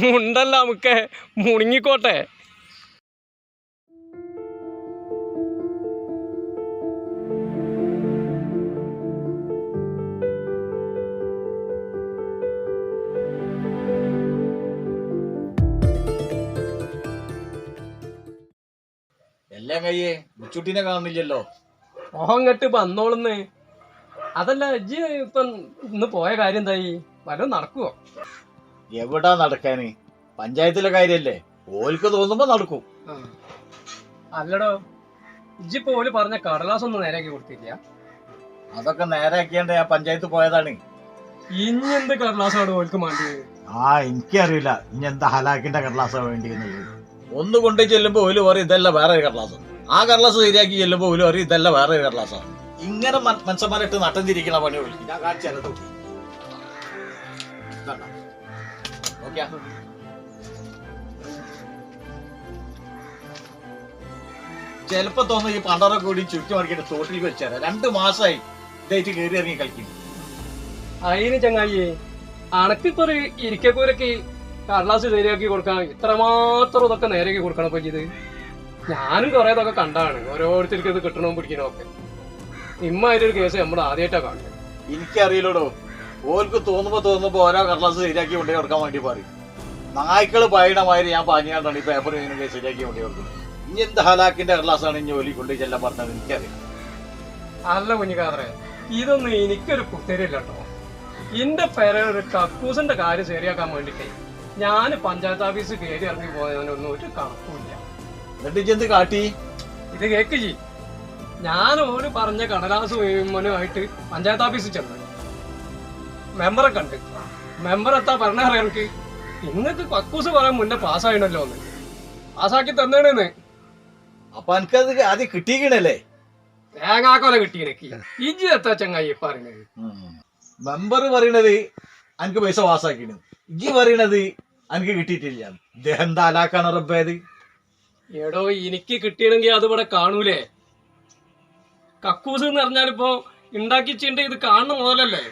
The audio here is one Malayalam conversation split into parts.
മുണ്ടല്ല നമുക്ക് മുണുങ്ങിക്കോട്ടെ. എല്ലാം കയ്യേ മുച്ചൂട്ടിനെ കാണുന്നില്ലല്ലോ. ഓങ്ങട്ട് വന്നോളുന്ന്. അതല്ല ഇജ്ജ് ഇപ്പം ഇന്ന് പോയ കാര്യം എന്തായി? വല്ലതും നടക്കുവോ? എവിടാ നടക്കാന്? പഞ്ചായത്തിലെ കാര്യല്ലേ, ഓൽക്ക് തോന്നുമ്പോ നടക്കും. അല്ലടോ, ഇജ്ജിപ്പോ ഓല് പറഞ്ഞ കടലാസ് ഒന്നും നേരെയാക്കി കൊടുത്തില്ല. അതൊക്കെ നേരാക്കിയാണ്ട് ഞാൻ പഞ്ചായത്ത് പോയതാണ്. ഇനി എന്ത് കടലാസാണ് ഓൽക്ക് വേണ്ടിയത്? എനിക്കറിയില്ല ഇനി എന്താ ഹലാക്കിന്റെ കടലാസാ വേണ്ടിയെന്നുള്ളത്. ഒന്ന് കൊണ്ടു ചെല്ലുമ്പോ ഓല് പറയും ഇതല്ല വേറെ ഒരു കടലാസ്, ആ കടലാസ് ശരിയാക്കി ചെല്ലുമ്പോ ഓല് പറയും ഇതല്ല വേറെ ഒരു കടലാസാണ്. ഇങ്ങനെ മനുഷ്യന്മാരിട്ട് നട്ടം തിരിക്കണ പണി ഓൽക്ക്. ഞാൻ കാണിച്ചത് ചെലപ്പോ തോന്നുന്നു ഈ പണ്ടറ കൂടി ചുറ്റി മറിക്കിട്ട് തോട്ടിൽ വെച്ചാൽ 2 മാസമായി ഇതായിട്ട് കയറി ഇറങ്ങി കളിക്കുന്നു. അതിന് ചങ്ങായി അണക്കിപ്പോ ഇരിക്കൂരക്ക് കടലാസ് ശരിയാക്കി കൊടുക്കാൻ ഇത്രമാത്രം ഇതൊക്കെ നേരെയാക്കി കൊടുക്കണം പറ്റിയത്. ഞാനും കുറെ ഇതൊക്കെ കണ്ടാണ്, ഓരോരുത്തർക്ക് ഇത് കിട്ടണോ പിടിക്കണോ ഒക്കെ. ഇമ്മാതിരി ഒരു കേസ് നമ്മൾ ആദ്യമായിട്ടാ കാണുന്നത്. എനിക്കറിയില്ലടോ, ഓർക്ക് തോന്നുമ്പോ ഓരോ കടലാസ് ശരിയാക്കി കൊണ്ടേ കൊടുക്കാൻ വേണ്ടി പറയും. നായ്ക്കള് പായണ മാതിരി ഞാൻ പാഞ്ഞാണ്ടാണ് ഈ പേപ്പർ ഇങ്ങനെ ശരിയാക്കി കൊണ്ടേ കൊടുക്കുന്നത്. ഇനി എന്ത് ഹലാക്കിന്റെ കടലാസാണ് ഇനി ഓലി കൊണ്ടു ചെല്ലാൻ പറഞ്ഞത് എനിക്കറിയാം. അല്ല കുഞ്ഞിക്കാതറേ, ഇതൊന്നും എനിക്കൊരു കുത്തരില്ല കേട്ടോ. എന്റെ പേരെ ഒരു കക്കൂസിന്റെ കാര്യം ശരിയാക്കാൻ വേണ്ടിട്ടേ ഞാൻ പഞ്ചായത്ത് ഓഫീസ് കയറി ഇറങ്ങി പോയതിനൊന്നും ഒരു കണക്കുമില്ല. എന്നിട്ട് എന്ത് കാട്ടി? ഇത് കേക്ക് ജി, ഞാൻ ഓര് പറഞ്ഞ കടലാസ് മുഴുവനുമായിട്ട് പഞ്ചായത്ത് ഓഫീസിൽ ചെന്നു. മെമ്പറെ കണ്ട് മെമ്പർ എത്താ പറഞ്ഞ അറിയാം എനിക്ക്, ഇന്നത്തെ കക്കൂസ് പറയാൻ മുന്നേ പാസ്സായിണല്ലോ എന്ന്. പാസ്സാക്കി തന്നേണെന്ന്. അപ്പൊ എനിക്കത് ആദ്യം കിട്ടിയിക്കണല്ലേ? തേങ്ങാക്കൊല കിട്ടിയെനിക്ക്. ഇജി എത്താ ചങ്ങായി പറയുന്നത്? മെമ്പർ പറയണത് എനിക്ക് പൈസ പാസ്സാക്കിണ്, ഇജ്ജി പറയണത് എനിക്ക് കിട്ടിയിട്ടില്ല. ഇദ്ദേഹം എന്താ ഹലാക്കാണ് റബ്ബേത്? എടോ, എനിക്ക് കിട്ടിയണെങ്കിൽ അത് ഇവിടെ കാണൂലേ? കക്കൂസ് എന്ന് പറഞ്ഞാലിപ്പോ ഉണ്ടാക്കിച്ചിട്ട് ഇത് കാണുന്ന മുതലല്ലേ.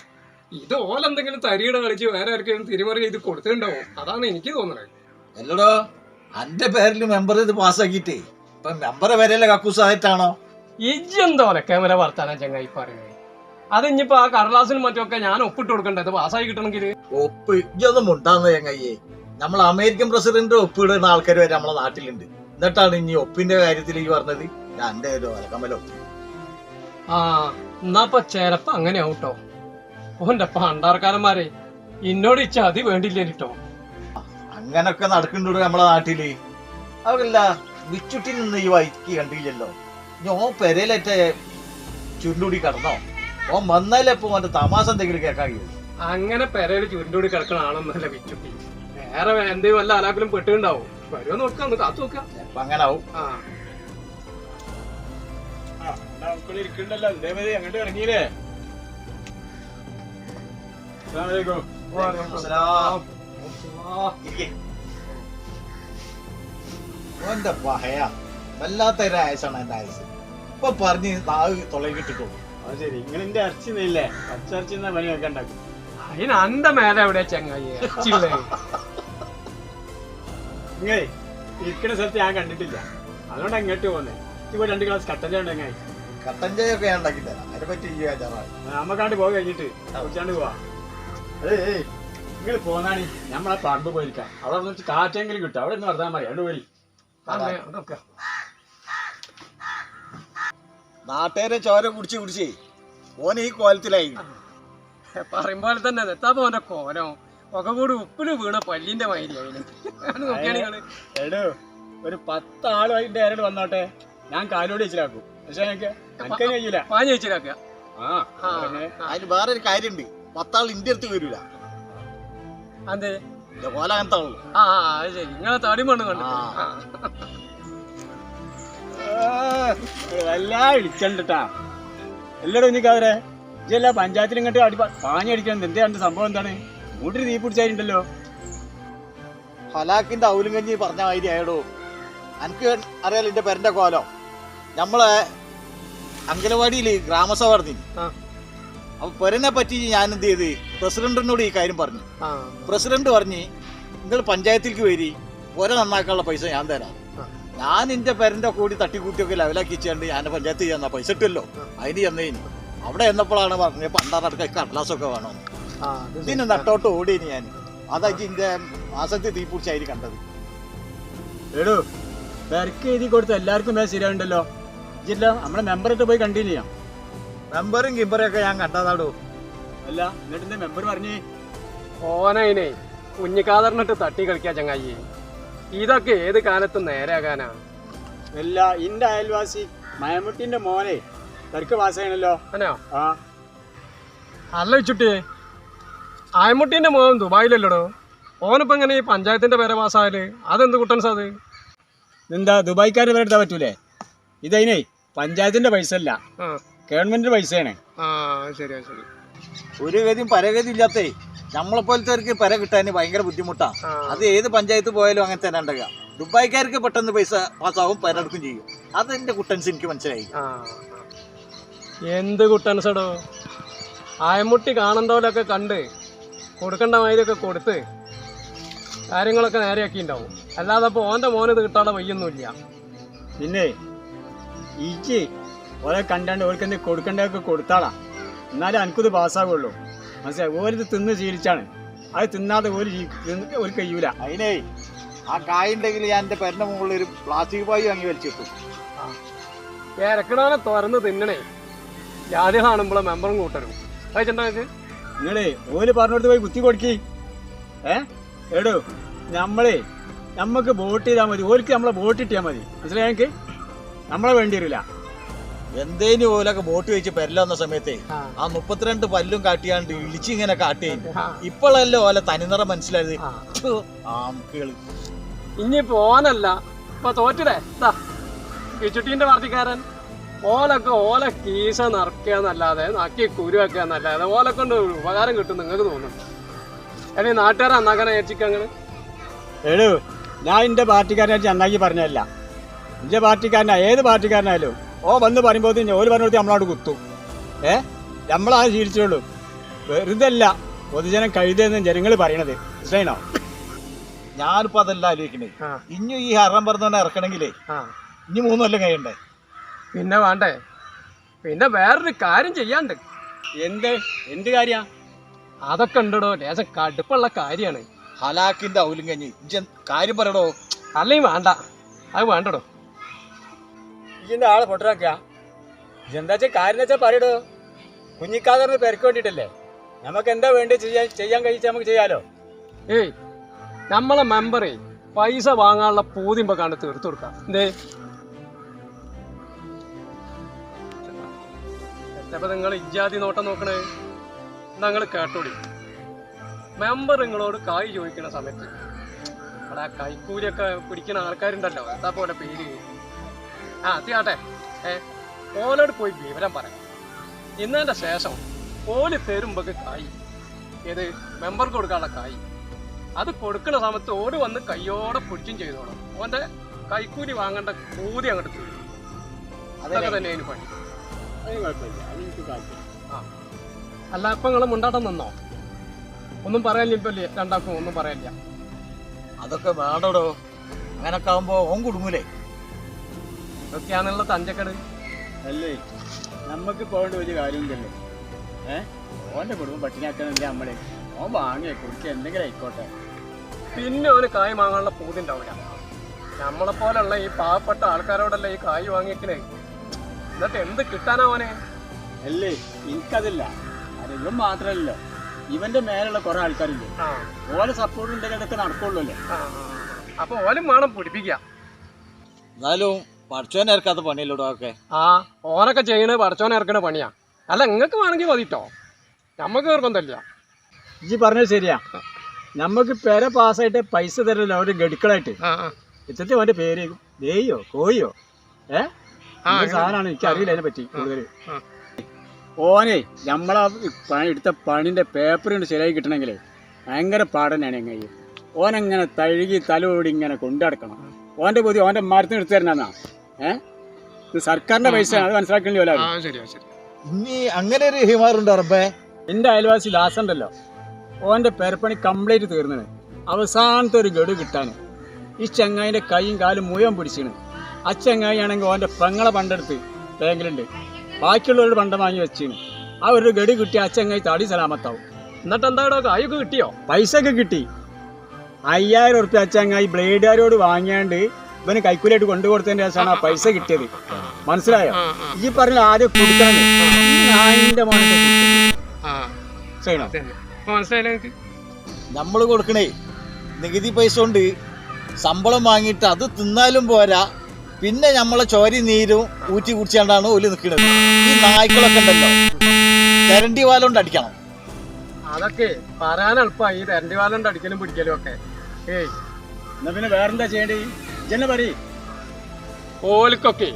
ഇത് ഓലെന്തെങ്കിലും തരിയുടെ കളിച്ച് വേറെ ആർക്കെങ്കിലും തിരിമറി ചെയ്ത് കൊടുത്തിട്ടുണ്ടാവും, അതാണ് എനിക്ക് തോന്നുന്നത്. അല്ലടോ, എന്റെ പേരിൽ മെമ്പർ ഇത് പാസ്സാക്കിട്ടേ ഇപ്പൊ മെമ്പറെ പേരല്ലേ കക്കൂസ് ആയിട്ടാണോ? ഇജ്ജ് എന്താ ക്യാമറ വർത്താനം ചങ്ങായി പറയുന്നത്? അത് ഇനിയിപ്പോ ആ കടലാസിനും മറ്റൊക്കെ ഞാൻ ഒപ്പിട്ട് കൊടുക്കണ്ടേ പാസ്സായി കിട്ടണമെങ്കിൽ? ഒപ്പ് ഇതൊന്നും ഉണ്ടാകുന്ന ചങ്ങയ്യേ. നമ്മൾ അമേരിക്കൻ പ്രസിഡന്റ് ഒപ്പിടുന്ന ആൾക്കാർ വരെ നമ്മളെ നാട്ടിലുണ്ട്. എന്നിട്ടാണ് ഇനി ഒപ്പിന്റെ കാര്യത്തിൽ ഈ പറഞ്ഞത് ഞാൻ എന്റെ വലക്കമ്മല ഒപ്പ്. ആ എന്നാപ്പൊ ചെലപ്പോ അങ്ങനെ ആവട്ടോ. ഓന്റെ പണ്ടാർക്കാരന്മാരെ എന്നോട് ഈ ചതി വേണ്ടില്ലേട്ടോ. അങ്ങനൊക്കെ നടക്കുന്നുണ്ട് നമ്മളെ നാട്ടില്. അവരല്ല വിച്ചുട്ടി നിന്ന് ഈ വൈക്ക് കണ്ടില്ലല്ലോ. ഓൻ പെരയിലേറ്റ ചുരുണ്ടുകൂടി കടന്നോ? ഓൻ വന്നാലപ്പോ അവന്റെ തമാശ എന്തെങ്കിലും കേൾക്കാൻ കഴിയും. അങ്ങനെ പെരയിൽ ചുരുണ്ടുകൂടി കിടക്കണ ആണെന്നല്ല വിച്ചുട്ടി. വേറെ എന്തെങ്കിലും വല്ല ആലാക്കലും പെട്ടുണ്ടാവും. വരുമോ നോക്കാം, ഒന്ന് കാത്തു നോക്കാം. അങ്ങനെ ആവും. ഇരിക്കണ്ടല്ലോ, ഇതേമാതിരി അങ്ങോട്ട് ഇറങ്ങിയില്ലേ? ഓന്റെ പഹയ വല്ലാത്തൊരു ആയസാണ് എന്റെ ആയസ്. ഇപ്പൊ പറഞ്ഞ് നാവ് തൊള്ളയിൽ കിട്ടിട്ടു. അത് ശരി, ഇങ്ങനെ ഇറച്ചി നെയ്യില്ലേ? പച്ചറച്ചി പണിയൊക്കെ ഉണ്ടാക്കും. അതിന് അന്റെ മേലെ എവിടെയാ ചങ്ങായി ഇറച്ചിയുള്ളേ? ഇങ്ങനെ ഇരിക്കുന്ന സ്ഥലത്ത് ഞാൻ കണ്ടിട്ടില്ല, അതുകൊണ്ട് അങ്ങോട്ട് പോന്നെ. ഇപ്പൊ 2 ഗ്ലാസ് കട്ടൻ ഉണ്ടെങ്കിൽ കട്ടൻ ചായൊക്കെ ഞാൻ ഉണ്ടാക്കി തരാം, അതിനെ പറ്റി നമ്മക്കാണ്ട് പോയി കഴിഞ്ഞിട്ട് കുടിച്ചാണ്ട് പോവാ. നിങ്ങൾ പോന്നാണി നമ്മളെ പറമ്പ് പോയിരിക്കാം, അവിടെ നിന്ന് കാറ്റെങ്കിലും കിട്ടും, അവിടെ നിന്ന് വർത്താൻ മതി. അവിടെ പോയി നാട്ടുകാരെ ചോര കുടിച്ച് ഓൻ ഈ കോലത്തിലായി. പറയുമ്പോലെ തന്നെ എത്താപ്പോ ഓന്റെ കോലം ഒക്കെ കൂടി ഉപ്പിന് വീണ പല്ലിന്റെ മാതിരി ആയിരുന്നു. എടോ, ഒരു 10 ആളും അതിന്റെ നേരിട്ട് വന്നോട്ടെ, ഞാൻ കാലോട് വെച്ചിലാക്കും. പക്ഷെ എനിക്ക് കഴിയൂല, പാഞ്ഞ് വെച്ചിലാക്കുക. അതിന് വേറൊരു കാര്യണ്ട്, 10 ആൾ ഇന്ത്യ അടുത്ത് വരൂല. അതെ കോല അങ്ങനത്തെ ആളു. അത് ശരി, നിങ്ങളെ തടി മണ്ണ് കണ്ടു. വല്ലാ ഇടിച്ചണ്ടാ എല്ലാടും എനിക്കവരെ ഇല്ല പഞ്ചായത്തിൽ ഇങ്ങോട്ട് പാഞ്ഞടിക്കാൻ എന്താണ് സംഭവം? എന്താണ് മൂട്ടിൽ തീ പിടിച്ചായിട്ടുണ്ടല്ലോ? ഹലാക്കിന്റെ ഔലും കഞ്ഞി പറഞ്ഞ മാതിരി ആയടോ. എനിക്ക് അറിയാലോ എന്റെ പേരന്റെ കോലം. നമ്മളെ അങ്കനവാടിയില് ഗ്രാമസഭ നടത്തി. അപ്പൊ പെരനെ പറ്റി ഞാൻ എന്ത് ചെയ്ത് പ്രസിഡന്റിനോട് ഈ കാര്യം പറഞ്ഞു. ആ പ്രസിഡന്റ് പറഞ്ഞ് നിങ്ങൾ പഞ്ചായത്തിലേക്ക് വരി, പുര നന്നാക്കാനുള്ള പൈസ ഞാൻ തരാം. ഞാൻ എന്റെ പെരന്റെ കൂടി തട്ടിക്കൂട്ടിയൊക്കെ ലെവലാക്കി വെച്ചാണ്ട് ഞാൻ പഞ്ചായത്ത് ചെയ്യാൻ പൈസ ഇട്ടല്ലോ. അതിന് ചെന്നേന് അവിടെ എന്നപ്പോഴാണ് പറഞ്ഞത് പണ്ടാറടക്ക കടലാസൊക്കെ വേണം. ഇതിന് നട്ടോട്ട് ഓടിയേന് ഞാൻ. അതായിട്ട് എന്റെ ആസക്തി തീ പിടിച്ചായി കണ്ടത്. എടോ പെരക്ക് എഴുതി കൊടുത്ത എല്ലാവർക്കും വേറെ ശരിയാവുണ്ടല്ലോ. ഇല്ല നമ്മളെ മെമ്പറായിട്ട് പോയി കണ്ടിന്യൂ ചെയ്യാം. മെമ്പറും കിമ്പറും ഒക്കെ ഞാൻ കണ്ടതാടോ. അല്ല എന്നിട്ട് എന്റെ മെമ്പർ പറഞ്ഞേ ഓനയിനെ കുഞ്ഞിക്കാതറിനിട്ട് തട്ടി കളിക്കാ ചങ്ങായി. ഇതൊക്കെ ഏത് കാലത്തും നേരെയാകാനാ? അല്ല ഇന്റെ അയൽവാസി മയമുട്ടിന്റെ മോനെ പെരക്ക് പാസ്സായണല്ലോ. അനോ ആ അല്ല വെച്ചുട്ടി, ആയമുട്ടീന്റെ മോൻ ദുബായിലല്ലടോ. ഓനിപ്പോ എങ്ങനെ ഈ പഞ്ചായത്തിന്റെ പേരെ പാസ്സായാല്? അതെന്ത് കുട്ടൻസ് അത്? എന്താ ദുബായിക്കാരെ പേര് എടുത്താൽ പറ്റൂലേ? ഇതതിനെ പഞ്ചായത്തിന്റെ പൈസ അല്ല, ഗവൺമെന്റിന്റെ പൈസയാണ്. ആ ശരിയാ ശരി. ഒരു ഗതിയും പരഗതി ഇല്ലാത്തേ നമ്മളെപ്പോലത്തെ പെര കിട്ടാൻ ഭയങ്കര ബുദ്ധിമുട്ടാണ്. അത് ഏത് പഞ്ചായത്ത് പോയാലും അങ്ങനെ തന്നെ ഉണ്ടാകുക. ദുബായിക്കാർക്ക് പെട്ടെന്ന് പൈസ പാസ്സാവും, പരടുക്കും ചെയ്യും. അതെന്റെ കുട്ടൻസ് എനിക്ക് മനസ്സിലായി. എന്ത് കുട്ടൻസടോ? ആയമുട്ടി കാണണ്ടോലൊക്കെ കണ്ട് കൊടുക്കേണ്ട മാതിരിയൊക്കെ കൊടുത്ത് കാര്യങ്ങളൊക്കെ നേരെയാക്കിണ്ടാവും. അല്ലാതെ അപ്പോൾ ഓൻ്റെ മോന് ഇത് കിട്ടാതെ വയ്യൊന്നുമില്ല. പിന്നെ ഈക്ക് ഓരെ കണ്ടാണ്ട് ഓർക്ക് എന്ത് കൊടുക്കേണ്ടതൊക്കെ കൊടുത്താളാ, എന്നാലേ എനിക്കിത് പാസ്സാകുള്ളൂ. മനസ്സിലായി? ഓരിത് തിന്ന് ശീലിച്ചാണ്. അത് തിന്നാതെ ഒരു കഴിയൂല. അതിനേ ആ കായുണ്ടെങ്കിൽ ഞാൻ എന്റെ പെരന്റെ മുകളിൽ ഒരു പ്ലാസ്റ്റിക് പായ് വാങ്ങി വലിച്ചിട്ടു. ഇറക്കണവനെ തുറന്ന് തിന്നണേ. ജാതി കാണുമ്പോഴെ മെമ്പറും കൂട്ടരും കഴിച്ചിട്ടുണ്ടെങ്കിൽ നിങ്ങളേ ഓര് പറഞ്ഞോടത്ത് പോയി കുത്തി കൊടുക്കി. എടോ നമ്മക്ക് വോട്ട് ചെയ്താൽ മതി, ഓർക്ക് നമ്മളെ വോട്ട് ഇട്ടാൽ മതി. മനസ്സിലായി? ഞങ്ങൾക്ക് നമ്മളെ വേണ്ടി വരില്ല. എന്തേനും ഓലൊക്കെ ബോട്ട് വെച്ച് പെരല വന്ന സമയത്തെ ആ 32 പല്ലും കാട്ടിയാണ്ട് ഇളിച്ചിങ്ങനെ കാട്ടി. ഇപ്പോഴല്ലോ ഓല തനിനിറം മനസ്സിലായത്. ഇനിയിപ്പോ ഓനല്ല ഇപ്പൊ തോറ്റില്ലേ കിച്ചുട്ടീന്റെ പാർട്ടിക്കാരൻ. ഓലൊക്കെ ഓല കീസ നിറയ്ക്കാന്നല്ലാതെ നക്കി കുരുവെക്കാന്നല്ലാതെ ഓലെ കൊണ്ട് ഉപകാരം കിട്ടും നിങ്ങൾക്ക് തോന്നുന്നു? അല്ലെങ്കിൽ നാട്ടുകാരെ നന്നാക്കാൻ ഏച്ചിക്കങ്ങള്. എടോ ഞാൻ എന്റെ പാർട്ടിക്കാരനായിട്ട് നന്നാക്കി പറഞ്ഞല്ല. എന്റെ പാർട്ടിക്കാരനാ ഏത് പാർട്ടിക്കാരനായാലും ഓ വന്ന് പറയുമ്പോൾ ഓര് പറഞ്ഞോടത്ത് നമ്മളോട് കുത്തും. നമ്മളാ ശീലിച്ചുള്ളൂ. വെറുതെ അല്ല പൊതുജനം കഴുതെന്ന് ജനങ്ങൾ പറയണത്. മനസ്സിലായിനോ? ഞാനിപ്പോ അതല്ല ആലോചിക്കണേ. ഇനി ഈ ഹറം പറഞ്ഞവനെ ഇറക്കണമെങ്കിലേ ഇനി 3 കൊല്ലം കഴിയണ്ടേ? പിന്നെ വേണ്ടേ? പിന്നെ വേറൊരു കാര്യം ചെയ്യാണ്ട്. എന്ത് കാര്യ? അതൊക്കെ ഉണ്ടോ, ലേശം കടുപ്പുള്ള കാര്യമാണ്. ഹലാക്കിന്റെ ഔലും കഞ്ഞി കാര്യം പറയടോ. അല്ലെങ്കിൽ വേണ്ട, അത് വേണ്ടടോ. ഇതിന്റെ ആളെ പൊട്ടറാക്ക എന്താ കാര്യം വെച്ചാൽ പറയടോ. കുഞ്ഞിക്കാതറിന് പെരക്ക് വേണ്ടിട്ടല്ലേ? നമുക്ക് എന്താ വേണ്ടി ചെയ്യാൻ കഴിച്ചാൽ നമുക്ക് ചെയ്യാലോ. ഏയ് നമ്മളെ മെമ്പറേ പൈസ വാങ്ങാനുള്ള പൂതിമ്പോ കണ്ട് തീർത്തു കൊടുക്കാം. എന്തേ എത്തപ്പോ നിങ്ങൾ ഇജാതി നോട്ടം നോക്കണേ? നിങ്ങൾ കേട്ടോടി. മെമ്പർ നിങ്ങളോട് കായ് ചോദിക്കുന്ന സമയത്ത് അവിടെ ആ കൈക്കൂലിയൊക്കെ പിടിക്കുന്ന ആൾക്കാരുണ്ടല്ലോ, എന്താ പോലെ പേര് അത്യാട്ടെ ഓലോട് പോയി വിവരം പറയാം. ഇന്നതിന്റെ ശേഷം ഓല് തരുമ്പോ കായ് ഏത് മെമ്പർക്ക് കൊടുക്കാനുള്ള കായ് അത് കൊടുക്കുന്ന സമയത്ത് ഓട് വന്ന് കയ്യോടെ പിടിച്ചും ചെയ്തോളാം. ഓന്റെ കൈക്കൂലി വാങ്ങേണ്ട കൂലി അങ്ങോട്ട് തീരും. അതൊക്കെ തന്നെ അതിന് പണി. അല്ല ഇപ്പൊ നിങ്ങള് മുണ്ടാട്ടം നിന്നോ? ഒന്നും പറയാനില്ല. ഇപ്പൊ രണ്ടാൾക്കും ഒന്നും പറയാനില്ല. അതൊക്കെ വേണ്ടടോ. അങ്ങനൊക്കെ ആവുമ്പോ ഓൻ കുടുങ്ങൂലേ? ഇതൊക്കെയാണുള്ള തഞ്ചക്കട്. അല്ലേ നമ്മക്ക് പോകേണ്ട വലിയ കാര്യമില്ലല്ലോ. ഓന്റെ കുടുംബം പട്ടിണിയാക്കാന്നില്ല നമ്മള്. ഓൻ വാങ്ങിയ കുടിക്കുക എന്തെങ്കിലും ആയിക്കോട്ടെ. പിന്നെ ഓന് കായ് വാങ്ങാനുള്ള പൂതി ഉണ്ടാവില്ല. നമ്മളെ പോലുള്ള ഈ പാവപ്പെട്ട ആൾക്കാരോടല്ല ഈ കായ് വാങ്ങിക്കണേ. എന്നിട്ട് എന്ത് കിട്ടാനാ ഓനെ? അല്ലേ എനിക്കതില്ല. ഇവൻ മാത്രല്ലോ, ഇവന്റെ മേലുള്ള കുറെ ആൾക്കാരില്ലേ, ഓലെ സപ്പോർട്ട് ഉണ്ടെങ്കിൽ അതൊക്കെ നടക്കുള്ളൂ. അപ്പൊ ഓലും വേണം പിടിപ്പിക്കുക. എന്നാലും പഠിച്ചോനെ ഇറക്കാത്ത പണിയല്ലോടോ ഒക്കെ. ഓനൊക്കെ ചെയ്യണേ പഠിച്ചോനെ ഇറക്കണ പണിയാ. അല്ല നിങ്ങൾക്ക് വേണമെങ്കിൽ മതിട്ടോ, നമ്മക്ക് നിർബന്ധമില്ല. ഇജ്ജ് പറഞ്ഞത് ശരിയാ. നമ്മക്ക് പെര പാസ്സായിട്ട് പൈസ തരല്ലോ അവര് ഗഡുക്കളായിട്ട്. ഇത്തരത്തിൽ അവന്റെ പേര് ദേയോ കോയോ സാധനമാണ്. എനിക്ക് അറിയില്ല അതിനെ പറ്റി കൂടുതൽ. ഓനെ നമ്മളാ എടുത്ത പണിന്റെ പേപ്പർ കൊണ്ട് ശരിയായി കിട്ടണമെങ്കിലേ ഭയങ്കര പാടനാണ്. എങ്ങനെ ഓനെങ്ങനെ തഴുകി തലോടി ഇങ്ങനെ കൊണ്ടടക്കണം. ഓന്റെ പൊതി ഓന്റെ മരത്തിന് എടുത്തു തരണന്നാ. ഇത് സർക്കാരിന്റെ പൈസ, അത് മനസ്സിലാക്കണില്ല. ഇനി അങ്ങനെ ഒരു ഹിമാറുണ്ടോ റബ്ബേ? എൻ്റെ അയൽവാസി ലാസുണ്ടല്ലോ, ഓൻ്റെ പെരപ്പണി കംപ്ലീറ്റ് തീർന്നിന്. അവസാനത്തെ ഒരു ഗഡു കിട്ടാൻ ഈ ചങ്ങായിൻ്റെ കൈയും കാലും മുഴുവൻ പിടിച്ചിന്. ആ ചങ്ങായി ആണെങ്കിൽ ഓൻ്റെ പെങ്ങളെ പണ്ടെടുത്ത് ബാങ്കിലുണ്ട്, ബാക്കിയുള്ളവരുടെ പണ്ടം വാങ്ങി വെച്ചിന്. ആ ഒരു ഗഡു കിട്ടി ആ ചങ്ങായി തടി സലാമത്താവും. എന്നിട്ട് എന്താടോ കായൊക്കെ കിട്ടിയോ? പൈസ ഒക്കെ കിട്ടി. 5000 ഉറുപ്പ്യ ആ ചങ്ങായി ബ്ലേഡുകാരോട് വാങ്ങിയാണ്ട് ഇവന് കൈക്കൂലായിട്ട് കൊണ്ടുകൊടുത്തതിന് ശേഷമാണ് ആ പൈസ കിട്ടിയത്. മനസ്സിലായോ? ഈ പറഞ്ഞ ആദ്യം കൊടുക്കണം. നായിന്റെ മോനൊക്കെ മനസ്സിലായില്ല. നമ്മൾ കൊടുക്കണേ നികുതി പൈസ കൊണ്ട് ശമ്പളം വാങ്ങിയിട്ട് അത് തിന്നാലും പോരാ, പിന്നെ നമ്മളെ ചോരി നീരും ഊറ്റി കുടിച്ചാണ്ടാണ് ഓല് നിൽക്കുന്നത്. ഈ നായ്ക്കളൊക്കെ ഉണ്ടല്ലോ, തെരണ്ടി വാലുകൊണ്ട് അടിക്കണം. അതൊക്കെ പറയാൻ എളുപ്പമായി, ഈ തെരണ്ടി വാലുകൊണ്ട് അടിക്കലും പിടിക്കലും ഒക്കെ. ഏയ് എന്നാ പിന്നെ വേറെന്താ ചെയ്യേണ്ടി? ഇജ്ജെന്നെ പറയ്. ഓലിക്കൊക്കെ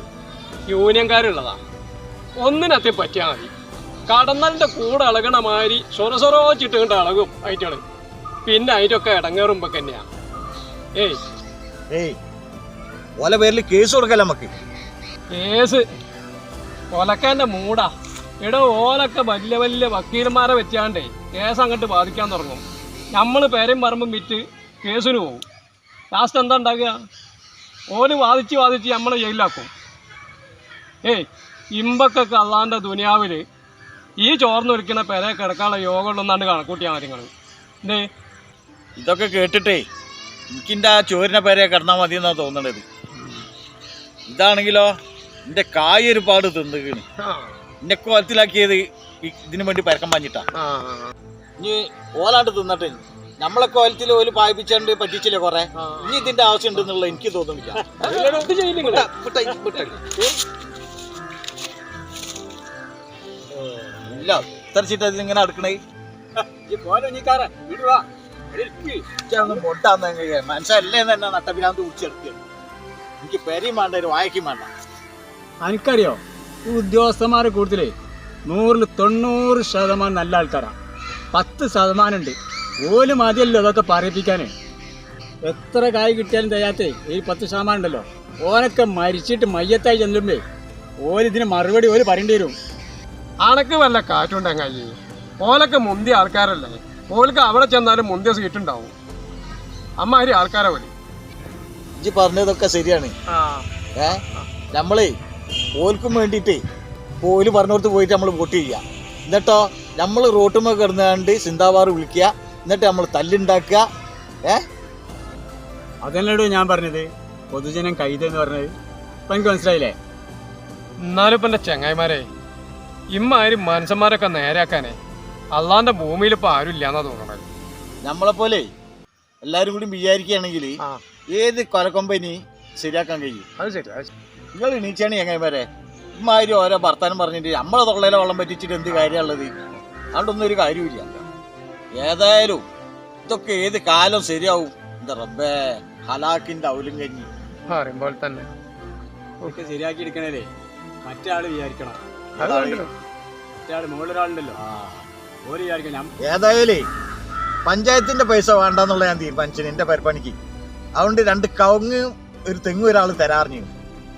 യൂണിയൻകാരുള്ളതാ, ഒന്നിനത്തി പറ്റിയാൽ മതി. കടന്നലിന്റെ കൂടെ ഇളകണ മാതിരി സൊറസൊറോച്ചിട്ട് കണ്ട് ഇളകും അയറ്റള്. പിന്നെ അതിൻ്റെയൊക്കെ ഇടങ്ങേറുമ്പോ തന്നെയാ. ഏയ് ഓല പേരിൽ കേസ് കൊടുക്കല്ല നമുക്ക്. കേസ് ഒലക്കാന്റെ മൂടാ. എടോ ഓലൊക്കെ വലിയ വലിയ വക്കീലന്മാരെ വെച്ചാണ്ടേ കേസ് അങ്ങോട്ട് ബാധിക്കാൻ തുടങ്ങും. നമ്മൾ പേരും പറമ്പും വിറ്റ് കേസിന് പോകും. ലാസ്റ്റ് എന്താ ഉണ്ടാക്കുക? ഓല് വാദിച്ച് നമ്മളെ ജയിലിലാക്കും. ഇമ്പക്കൊക്കെ അള്ളാൻ്റെ ദുനിയാവില് ഈ ചോർന്നൊരിക്കണ പെര കിടക്കാനുള്ള യോഗം ഉള്ളൊന്നാണ്ട് കണക്കൂട്ടിയാൽ മതി നിങ്ങൾ. എന്തേ ഇതൊക്കെ കേട്ടിട്ടേ എനിക്കിൻ്റെ ആ ചോരിനെ പേരെ കിടന്നാൽ മതി എന്നാണ് തോന്നണത്. ഇതാണെങ്കിലോ എൻ്റെ കായൊരുപാട് തിന്നുകയാണ്. എന്നെ കോലത്തിലാക്കിയത് ഇതിനു വേണ്ടി പരക്കം പാഞ്ഞിട്ടാ. ഇനി ഓലാണ്ട് തിന്നട്ടെ, നമ്മളെ കോലത്തിൽ ഓല് പായിപ്പിച്ചാണ്ട് പറ്റിച്ചില്ലേ കൊറേ. ഇനി ഇതിന്റെ ആവശ്യം ഉണ്ടെന്നുള്ള എനിക്ക് തോന്നുന്നില്ല. ഇല്ല ഇത്തരച്ചിട്ട് അതിലിങ്ങനെ അടുക്കണേ മനസ്സല്ലേ തന്നെ നട്ടപിലാന്ത് കുടിച്ചെടുക്കുക. എനിക്ക് പെരയും വേണ്ട, ഒരു വായക്കും വേണ്ട. എനിക്കറിയോ, ഈ ഉദ്യോഗസ്ഥന്മാരെ കൂടുതലേ 100-90% നല്ല ആൾക്കാരാ. 10% ഉണ്ട് ഓല് മതിയല്ലോ അതൊക്കെ പറയിപ്പിക്കാന്. എത്ര കായ് കിട്ടിയാലും തയ്യാത്തേ ഈ 10% ഉണ്ടല്ലോ, ഓനൊക്കെ മരിച്ചിട്ട് മയ്യത്തായി ചെല്ലുമ്പേ ഓലിതിന് മറുപടി ഓല് പറയേണ്ടി വരും. അണക്ക് വല്ല കാറ്റുണ്ടെങ്കിൽ ഓലൊക്കെ മുന്തിയ ആൾക്കാരല്ലേ, ഓലക്ക് അവിടെ ചെന്നാലും മുന്തിയ സീറ്റ് ഉണ്ടാവും. അമ്മാതിരി ആൾക്കാരെ പോലെ. ഇജ്ജ് പറഞ്ഞതൊക്കെ ശരിയാണ്. നമ്മളേ ഓൽക്കും വേണ്ടിയിട്ടേ ഓല് പറഞ്ഞോടത്ത് പോയിട്ട് നമ്മൾ വോട്ട് ചെയ്യുക. എന്നിട്ടോ നമ്മൾ റോട്ടുമ്മ കിടന്നാണ്ട് സിന്താവാറ് വിളിക്കുക, എന്നിട്ട് നമ്മൾ തല്ലുണ്ടാക്കുക. അതല്ലടോ ഞാൻ പറഞ്ഞത്, പൊതുജനം കൈതെന്ന് പറഞ്ഞത്. ഇപ്പം എനിക്ക് മനസ്സിലായില്ലേ? എന്നാലും ഇപ്പം എൻ്റെ ചെങ്ങായിമാരെ ഇമ്മാതിരി മനുഷ്യന്മാരൊക്കെ നേരെയാക്കാനേ അള്ളാന്റെ ഭൂമിയിൽ ഇപ്പം ആരും ഇല്ലാന്നാ തോന്നണത്. നമ്മളെപ്പോലെ എല്ലാവരും കൂടി വിചാരിക്കുകയാണെങ്കിൽ ഏത് കൊലക്കൊമ്പനി ശരിയാക്കാൻ കഴിയും. അത് ശരി. നിങ്ങൾ എണീച്ചാണ് ചെങ്ങായിമാരെ. ഇമ്മാതിരി ഓരോ ഭർത്താനം പറഞ്ഞിട്ട് നമ്മളെ തൊള്ളയിലെ വെള്ളം പറ്റിച്ചിട്ട് എന്ത് കാര്യമുള്ളത്? അതുകൊണ്ടൊന്നും ഒരു കാര്യമില്ല. ഏതായാലും ഇതൊക്കെ ഏത് കാലം ശരിയാവും. എന്താ റബ്ബേ, ഹലാക്കിന്റെ ഔലും കഞ്ഞി പറയുമ്പോൾ തന്നെ ഒക്കെ ശരിയാക്കി എടുക്കണേ മറ്റേ ആള് വിചാരിക്കണം. മറ്റേ ആള് മുകളിലൊരാളുണ്ടല്ലോ, ഓര് വിചാരിക്കണം. ഏതായാലേ പഞ്ചായത്തിന്റെ പൈസ വേണ്ടെന്നുള്ള ഞാൻ തീരുമാനിച്ചു എന്റെ പരിപ്പണിക്ക്. അതുകൊണ്ട് 2 കവുങ്ങും ഒരു തെങ്ങും ഒരാൾ തരാറിഞ്ഞു.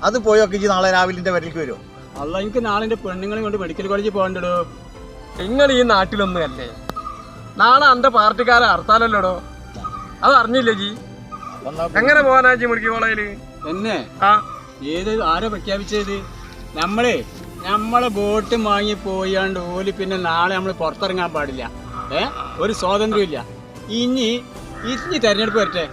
അത് പോയൊക്കെ നാളെ രാവിലെ വരലേക്ക് വരുമോ? അല്ല, എനിക്ക് നാളെ എന്റെ പെണ്ണുങ്ങളെ കൊണ്ട് മെഡിക്കൽ കോളേജിൽ പോകണ്ടോ. നിങ്ങൾ ഈ നാട്ടിലൊന്നും അല്ലേ, നാളെ എന്റെ പാർട്ടിക്കാരെ ഹർത്താലല്ലോടോ. അത് അറിഞ്ഞില്ലേ ജി? എങ്ങനെ പോകാനാ ജി മെഡിക്കൽ കോളേജില്? എന്നെ ഏത് ആരോ പ്രഖ്യാപിച്ചത്? നമ്മളെ ബോട്ട് വാങ്ങി പോയാണ്ട് ഓല് പിന്നെ നാളെ നമ്മൾ പുറത്തിറങ്ങാൻ പാടില്ല. ഒരു സ്വാതന്ത്ര്യം ഇല്ല. ഇനി തെരഞ്ഞെടുപ്പ് വരട്ടെ.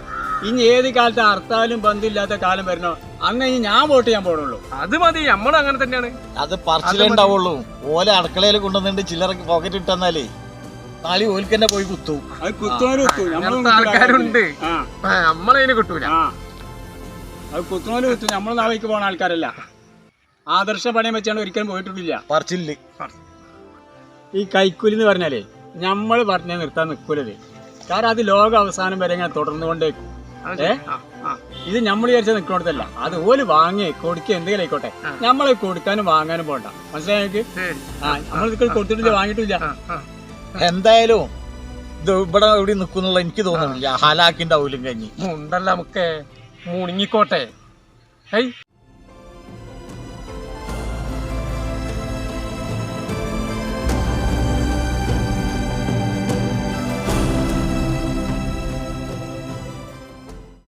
ഇനി ഏത് കാലത്ത് ഹർത്താലും ബന്ധമില്ലാത്ത കാലം വരണോ അന്ന് ഇനി ഞാൻ വോട്ട് ചെയ്യാൻ പോടുള്ളൂ. അത് മതി, നമ്മളും അങ്ങനെ തന്നെയാണ്. അത് പറച്ചിലുണ്ടാവുള്ളൂ. ഓല അടുക്കളയിൽ കൊണ്ടുവന്നിട്ട് ചില്ലറ പോക്കറ്റ് ഇട്ടെന്നാലേ നാളെ ഓൽക്ക് തന്നെ പോയി കുത്തും. അത് കുത്തുന്നവര് കുത്തും, ആൾക്കാരുണ്ട്, നമ്മളതിന് കിട്ടൂല. അത് കുത്തുന്നവര് കുത്തും. നമ്മൾ നാളേക്ക് പോണ ആൾക്കാരല്ല. ആദർശ പണയം വെച്ചാണ് ഒരിക്കലും പോയിട്ടില്ല. പറച്ചില് ഈ കൈക്കൂലി എന്ന് പറഞ്ഞാലേ നമ്മൾ പറഞ്ഞാൽ നിർത്താൻ നിൽക്കൂലത്. കാരണം അത് ലോക അവസാനം വരെ ഇങ്ങനെ തുടർന്നുകൊണ്ടേക്കും. ഇത് നമ്മൾ വിചാരിച്ചാൽ നിൽക്കണോടത്തല്ല. അത് ഓല് വാങ്ങി കൊടുക്കുക എന്തെങ്കിലും ആയിക്കോട്ടെ, നമ്മളെ കൊടുക്കാനും വാങ്ങാനും പോകണ്ട. മനസ്സിലായി? നമ്മൾ കൊടുത്തിട്ടില്ല, വാങ്ങിയിട്ടില്ല. എന്തായാലും ഇത് ഇവിടെ എവിടെ നിൽക്കുന്നുള്ള എനിക്ക് തോന്നുന്നില്ല. ഹലാക്കിന്റെ ഔലും കഞ്ഞി ഉണ്ടല്ല, നമുക്ക് മുണിങ്ങിക്കോട്ടെ.